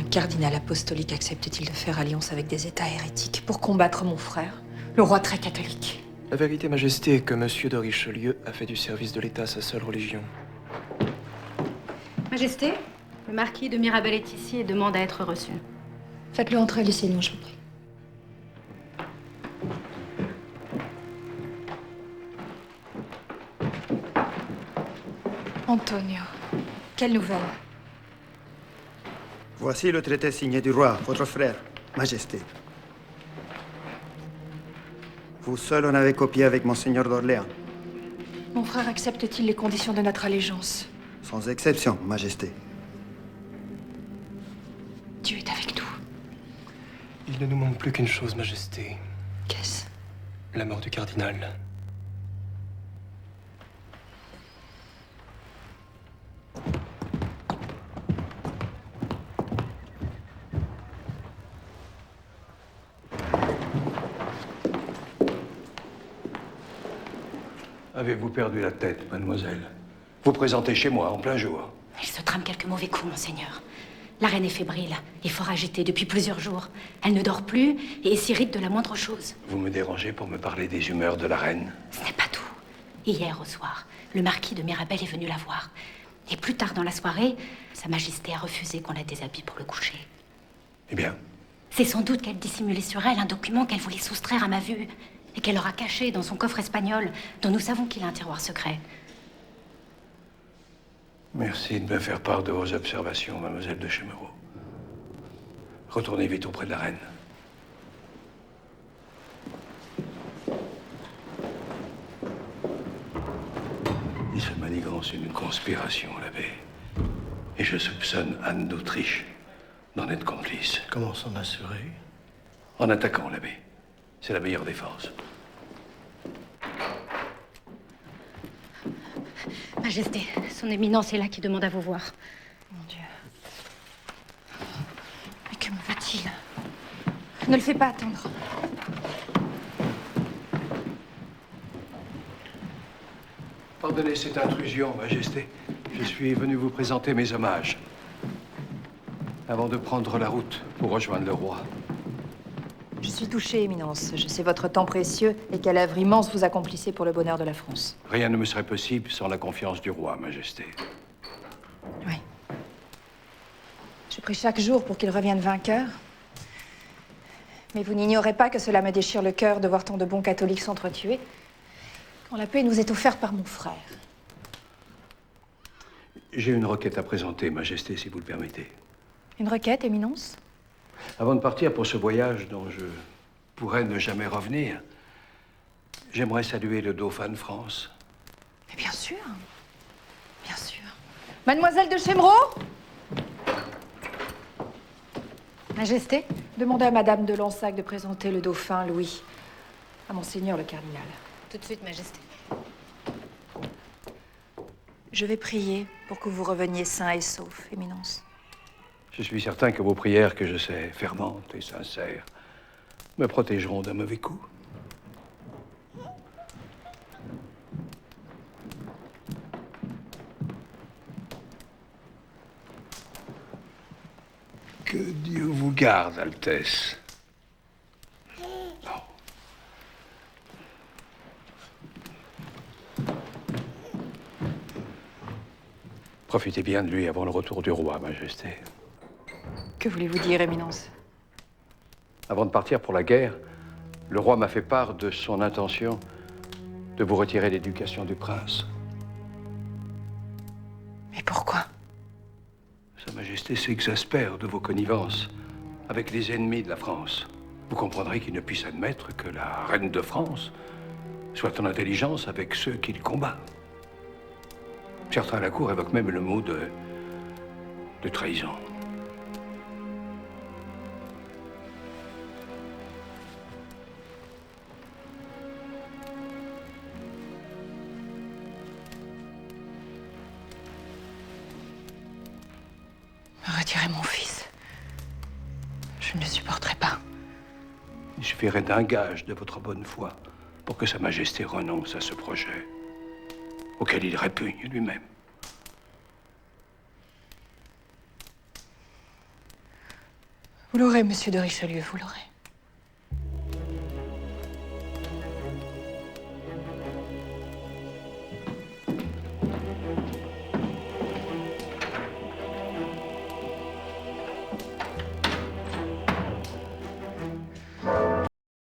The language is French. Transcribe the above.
cardinal apostolique accepte-t-il de faire alliance avec des États hérétiques pour combattre mon frère, le roi très catholique? La vérité, Majesté, est que Monsieur de Richelieu a fait du service de l'État sa seule religion. Majesté, le marquis de Mirabel est ici et demande à être reçu. Faites-le entrer, Lucien, je vous prie. Antonio, quelle nouvelle? Voici le traité signé du roi, votre frère, Majesté. Vous seul en avez copié avec Monseigneur d'Orléans. Mon frère accepte-t-il les conditions de notre allégeance? Sans exception, Majesté. Dieu est avec nous. Il ne nous manque plus qu'une chose, Majesté. Qu'est-ce? La mort du cardinal. Avez-vous perdu la tête, mademoiselle? Vous présentez chez moi en plein jour. Il se trame quelques mauvais coups, monseigneur. La reine est fébrile et fort agitée depuis plusieurs jours. Elle ne dort plus et s'irrite de la moindre chose. Vous me dérangez pour me parler des humeurs de la reine. Ce n'est pas tout. Hier au soir, le marquis de Mirabel est venu la voir. Et plus tard dans la soirée, Sa Majesté a refusé qu'on la déshabille pour le coucher. Eh bien? C'est sans doute qu'elle dissimulait sur elle un document qu'elle voulait soustraire à ma vue et qu'elle aura caché dans son coffre espagnol, dont nous savons qu'il a un tiroir secret. Merci de me faire part de vos observations, mademoiselle de Chemereau. Retournez vite auprès de la reine. Il se manigance une conspiration, l'abbé. Et je soupçonne Anne d'Autriche d'en être complice. Comment s'en assurer? En attaquant, l'abbé. C'est la meilleure défense. Majesté, son éminence est là qui demande à vous voir. Mon Dieu. Mais que me veut-il? Ne le fais pas attendre. Pardonnez cette intrusion, Majesté. Je suis venu vous présenter mes hommages. Avant de prendre la route pour rejoindre le roi. Je suis touchée, Éminence. Je sais votre temps précieux et quelle œuvre immense vous accomplissez pour le bonheur de la France. Rien ne me serait possible sans la confiance du roi, Majesté. Oui. Je prie chaque jour pour qu'il revienne vainqueur. Mais vous n'ignorez pas que cela me déchire le cœur de voir tant de bons catholiques s'entretuer, quand la paix nous est offerte par mon frère. J'ai une requête à présenter, Majesté, si vous le permettez. Une requête, Éminence? Avant de partir pour ce voyage dont je pourrais ne jamais revenir, j'aimerais saluer le dauphin de France. Mais bien sûr. Bien sûr. Mademoiselle de Chemereau? Majesté? Demandez à Madame de Lansac de présenter le dauphin Louis à Monseigneur le cardinal. Tout de suite, Majesté. Je vais prier pour que vous reveniez sain et sauf, Éminence. Je suis certain que vos prières, que je sais ferventes et sincères, me protégeront d'un mauvais coup. Que Dieu vous garde, Altesse. Non. Profitez bien de lui avant le retour du roi, Majesté. Que voulez-vous dire, Éminence? Avant de partir pour la guerre, le roi m'a fait part de son intention de vous retirer l'éducation du prince. Mais pourquoi? Sa Majesté s'exaspère de vos connivences avec les ennemis de la France. Vous comprendrez qu'il ne puisse admettre que la reine de France soit en intelligence avec ceux qu'il combat. Certains à la cour évoquent même le mot de trahison. Retirez mon fils. Je ne le supporterai pas. Il suffirait d'un gage de votre bonne foi pour que Sa Majesté renonce à ce projet, auquel il répugne lui-même. Vous l'aurez, monsieur de Richelieu, vous l'aurez.